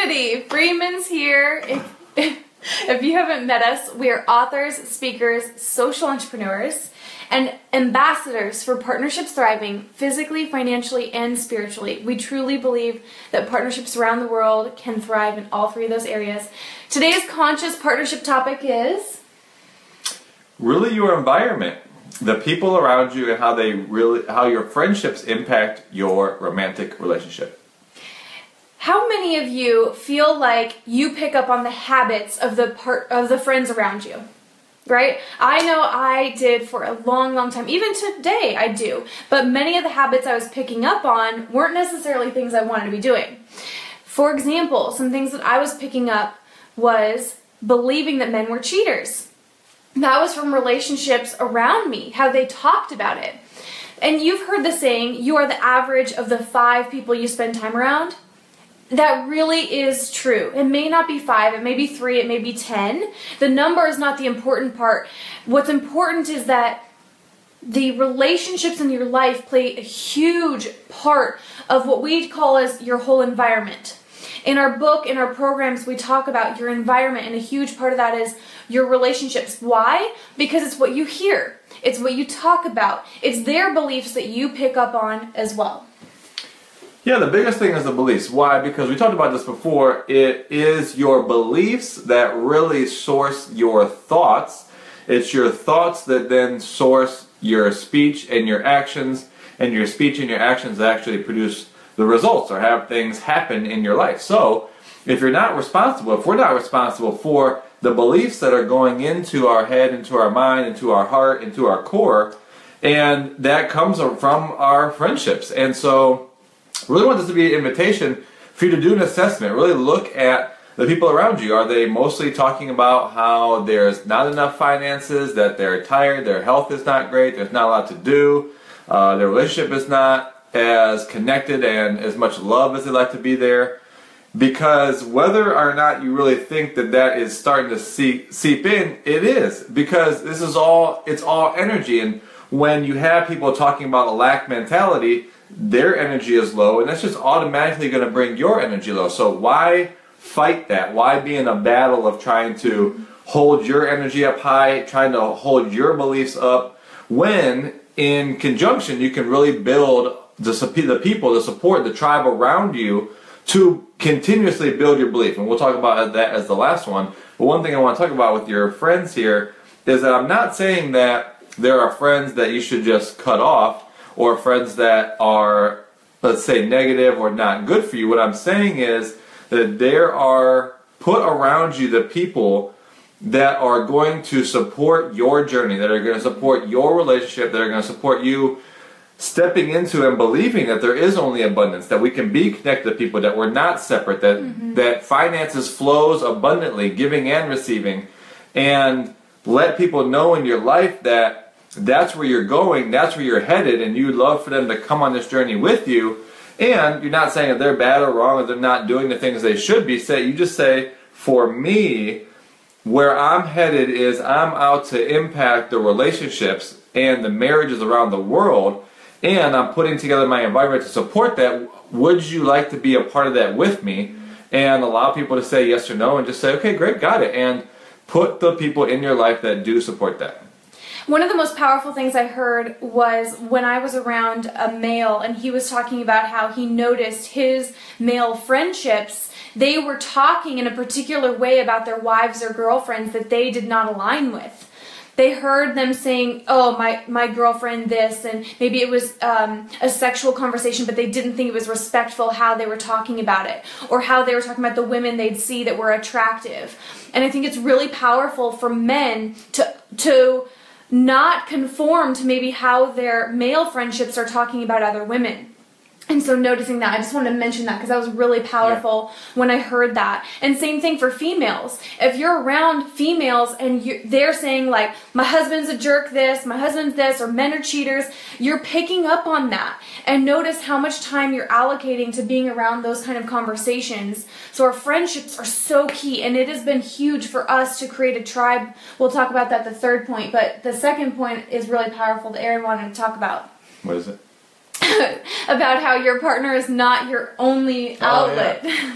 goody! Freeman's here. If you haven't met us, we are authors, speakers, social entrepreneurs, and ambassadors for partnerships thriving physically, financially, and spiritually. We truly believe that partnerships around the world can thrive in all three of those areas. Today's conscious partnership topic is really your environment, the people around you, and how your friendships impact your romantic relationship. how many of you feel like you pick up on the habits of the friends around you? Right? I know I did for a long, long time. Even today I do. But many of the habits I was picking up on weren't necessarily things I wanted to be doing. For example, some things that I was picking up was believing that men were cheaters. That was from relationships around me, how they talked about it. And you've heard the saying, you are the average of the 5 people you spend time around. That really is true. It may not be 5, it may be 3, it may be 10. The number is not the important part. What's important is that the relationships in your life play a huge part of what we call as your whole environment. In our book, in our programs, we talk about your environment, and a huge part of that is your relationships. Why? Because it's what you hear. It's what you talk about. It's their beliefs that you pick up on as well. Yeah, the biggest thing is the beliefs. Why? Because we talked about this before. It is your beliefs that really source your thoughts. It's your thoughts that then source your speech and your actions, and your speech and your actions actually produce the results or have things happen in your life. So, if we're not responsible for the beliefs that are going into our head, into our mind, into our heart, into our core, and that comes from our friendships. And so, I really want this to be an invitation for you to do an assessment. Really look at the people around you. Are they mostly talking about how there's not enough finances, that they're tired, their health is not great, there's not a lot to do, their relationship is not as connected and as much love as they'd like to be there? Because whether or not you really think that that is starting to seep in, it is. Because this is it's all energy. And when you have people talking about a lack mentality, their energy is low, and that's just automatically going to bring your energy low. So why fight that? Why be in a battle of trying to hold your energy up high, trying to hold your beliefs up, when in conjunction you can really build the people, the support, the tribe around you to continuously build your belief. And we'll talk about that as the last one. But one thing I want to talk about with your friends here is that I'm not saying that there are friends that you should just cut off, or friends that are, let's say, negative or not good for you. What I'm saying is that there are put around you the people that are going to support your journey, that are going to support your relationship, that are going to support you stepping into and believing that there is only abundance, that we can be connected to people, that we're not separate, that finances flows abundantly, giving and receiving, and let people know in your life that that's where you're going, that's where you're headed, and you'd love for them to come on this journey with you. And you're not saying that they're bad or wrong, or they're not doing the things they should be. You just say, for me, where I'm headed is I'm out to impact the relationships and the marriages around the world, and I'm putting together my environment to support that. Would you like to be a part of that with me? And allow people to say yes or no, and just say, okay, great, got it. And put the people in your life that do support that. One of the most powerful things I heard was when I was around a male, and he was talking about how he noticed his male friendships, they were talking in a particular way about their wives or girlfriends that they did not align with. They heard them saying, oh, my girlfriend this, and maybe it was a sexual conversation, but they didn't think it was respectful how they were talking about it, or how they were talking about the women they'd see that were attractive. And I think it's really powerful for men to not conform to maybe how their male friendships are talking about other women. And so noticing that, I just wanted to mention that because that was really powerful when I heard that. And same thing for females. If you're around females and they're saying like, my husband's a jerk this, my husband's this, or men are cheaters, you're picking up on that. And notice how much time you're allocating to being around those kind of conversations. So our friendships are so key, and it has been huge for us to create a tribe. We'll talk about that the third point, but the second point is really powerful that Aaron wanted to talk about. What is it? About how your partner is not your only outlet. Yeah.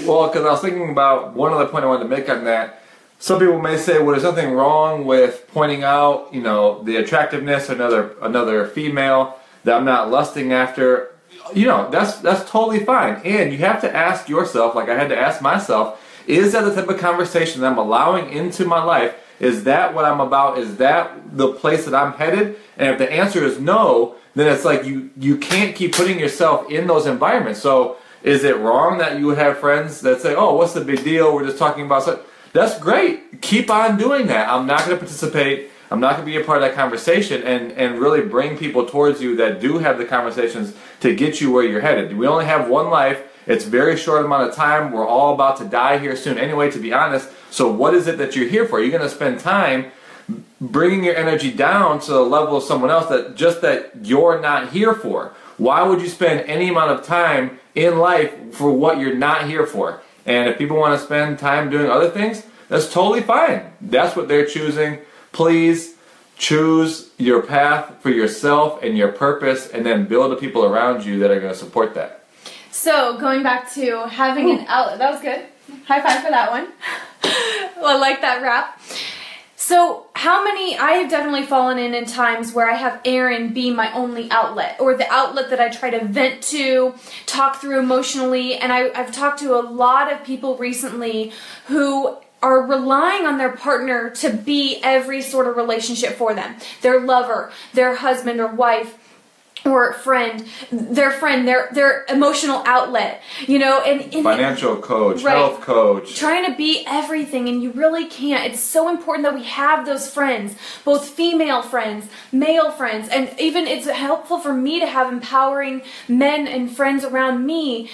Well, because I was thinking about one other point I wanted to make on that. Some people may say, well, there's nothing wrong with pointing out, the attractiveness of another female that I'm not lusting after. That's totally fine. And you have to ask yourself, like I had to ask myself, is that the type of conversation that I'm allowing into my life? Is that what I'm about? Is that the place that I'm headed? And if the answer is no, then it's like you can't keep putting yourself in those environments. So is it wrong that you would have friends that say, oh, what's the big deal? We're just talking about something. That's great. Keep on doing that. I'm not going to participate. I'm not going to be a part of that conversation and really bring people towards you that do have the conversations to get you where you're headed. We only have one life. It's a very short amount of time. We're all about to die here soon anyway, to be honest. So what is it that you're here for? You're going to spend time bringing your energy down to the level of someone else that you're not here for. Why would you spend any amount of time in life for what you're not here for? And if people want to spend time doing other things, that's totally fine. That's what they're choosing. Please choose your path for yourself and your purpose, and then build the people around you that are going to support that. So going back to having an outlet, that was good. High five for that one. I like that wrap. So I have definitely fallen in times where I have Aaron be my only outlet, or the outlet that I try to vent to, talk through emotionally. And I've talked to a lot of people recently who are relying on their partner to be every sort of relationship for them. Their lover, their husband or wife, or their emotional outlet, and financial coach, right, health coach. Trying to be everything, and you really can't. It's so important that we have those friends, both female friends, male friends, and even it's helpful for me to have empowering men and friends around me.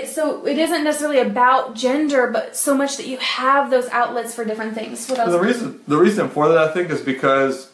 So it isn't necessarily about gender, but so much that you have those outlets for different things. What else? The reason for that, I think, is because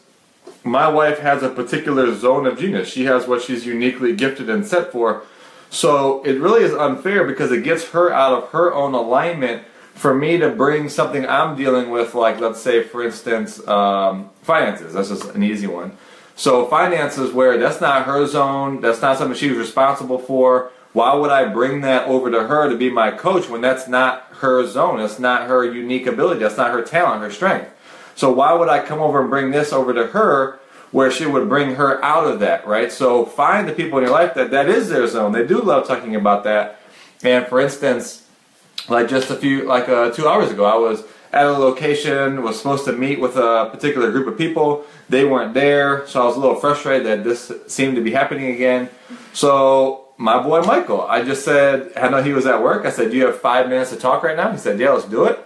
my wife has a particular zone of genius. She has what she's uniquely gifted and set for. So it really is unfair because it gets her out of her own alignment for me to bring something I'm dealing with, like, let's say, for instance, finances. That's just an easy one. So finances, where that's not her zone, that's not something she's responsible for. Why would I bring that over to her to be my coach when that's not her zone? That's not her unique ability. That's not her talent, her strength. So why would I come over and bring this over to her where she would bring her out of that, right? So find the people in your life that is their zone. They do love talking about that. And for instance, like just 2 hours ago, I was at a location, was supposed to meet with a particular group of people. They weren't there, so I was a little frustrated that this seemed to be happening again. So my boy Michael, I just said, I know he was at work, I said, do you have 5 minutes to talk right now? He said, yeah, let's do it.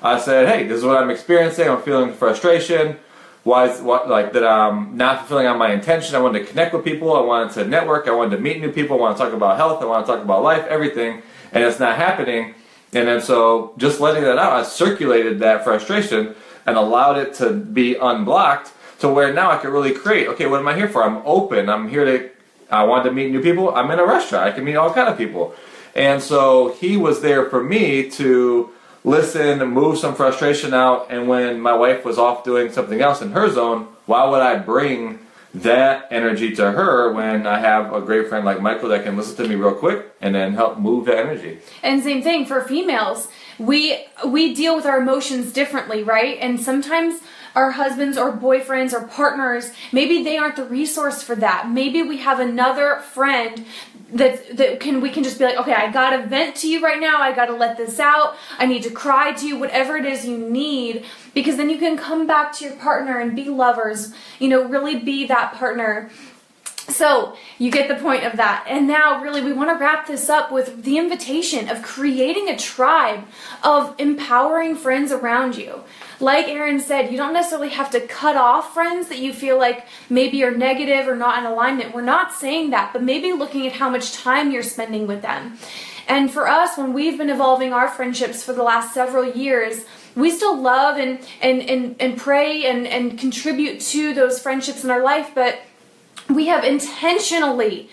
I said, hey, this is what I'm experiencing. I'm feeling frustration. That I'm not fulfilling on my intention. I wanted to connect with people. I wanted to network. I wanted to meet new people. I want to talk about health. I want to talk about life, everything. And it's not happening. And then so just letting that out, I circulated that frustration and allowed it to be unblocked to where now I can really create. Okay, what am I here for? I'm open. I wanted to meet new people. I'm in a restaurant. I can meet all kind of people. And so he was there for me to listen, move some frustration out, and when my wife was off doing something else in her zone, why would I bring that energy to her when I have a great friend like Michael that can listen to me real quick and then help move the energy? And same thing for females. We deal with our emotions differently, right? And sometimes our husbands or boyfriends or partners, maybe they aren't the resource for that. Maybe we have another friend we can just be like, okay, I gotta vent to you right now, I gotta let this out, I need to cry to you, whatever it is you need, because then you can come back to your partner and be lovers, really be that partner. So you get the point of that. And now really we want to wrap this up with the invitation of creating a tribe of empowering friends around you. Like Aaron said, you don't necessarily have to cut off friends that you feel like maybe are negative or not in alignment. We're not saying that, but maybe looking at how much time you're spending with them. And for us, when we've been evolving our friendships for the last several years, we still love and pray and contribute to those friendships in our life, but we have intentionally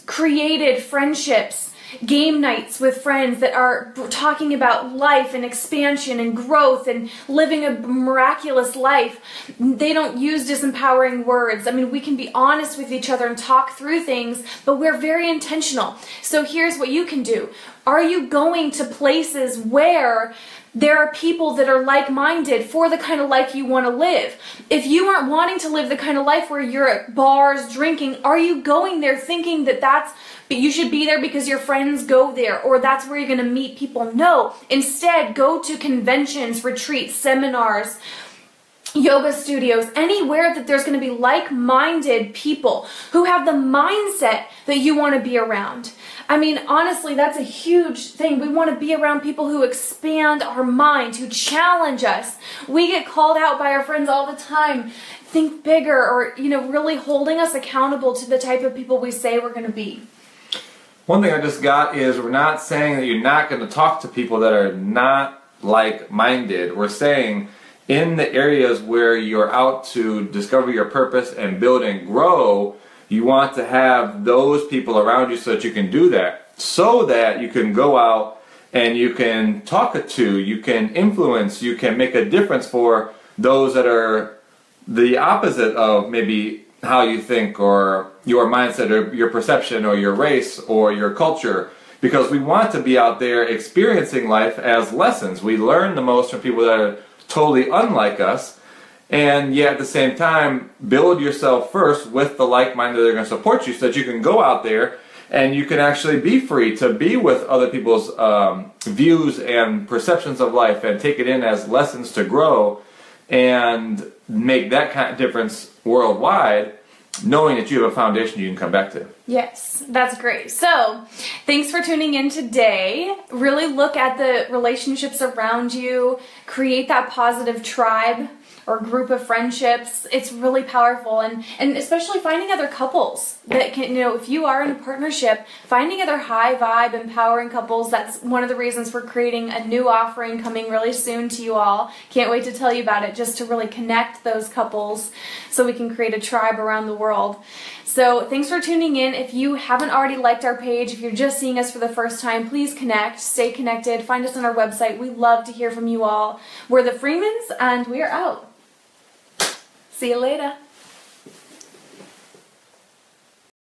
created friendships game nights with friends that are talking about life and expansion and growth and living a miraculous life. They don't use disempowering words. I mean, we can be honest with each other and talk through things, but we're very intentional. So here's what you can do. Are you going to places where there are people that are like-minded for the kind of life you want to live? If you aren't wanting to live the kind of life where you're at bars drinking, are you going there thinking that you should be there because your friends go there, or that's where you're going to meet people? No. Instead, go to conventions, retreats, seminars, yoga studios, anywhere that there's going to be like-minded people who have the mindset that you want to be around. I mean, honestly, that's a huge thing. We want to be around people who expand our mind, who challenge us. We get called out by our friends all the time. Think bigger, or, really holding us accountable to the type of people we say we're going to be. One thing I just got is, we're not saying that you're not going to talk to people that are not like-minded. We're saying in the areas where you're out to discover your purpose and build and grow, you want to have those people around you so that you can do that, so that you can go out and you can talk to, you can influence, you can make a difference for those that are the opposite of maybe how you think, or your mindset, or your perception, or your race, or your culture. Because we want to be out there experiencing life as lessons. We learn the most from people that are totally unlike us. And yet at the same time, build yourself first with the like-minded that are going to support you, so that you can go out there and you can actually be free to be with other people's views and perceptions of life, and take it in as lessons to grow and make that kind of difference worldwide, knowing that you have a foundation you can come back to. Yes, that's great. So, thanks for tuning in today. Really look at the relationships around you, create that positive tribe or group of friendships. It's really powerful, and especially finding other couples that can, if you are in a partnership, finding other high vibe, empowering couples. That's one of the reasons we're creating a new offering coming really soon to you all. Can't wait to tell you about it, just to really connect those couples so we can create a tribe around the world. So thanks for tuning in. If you haven't already liked our page, if you're just seeing us for the first time, please connect, stay connected, find us on our website. We love to hear from you all. We're the Freemans, and we are out. See you later.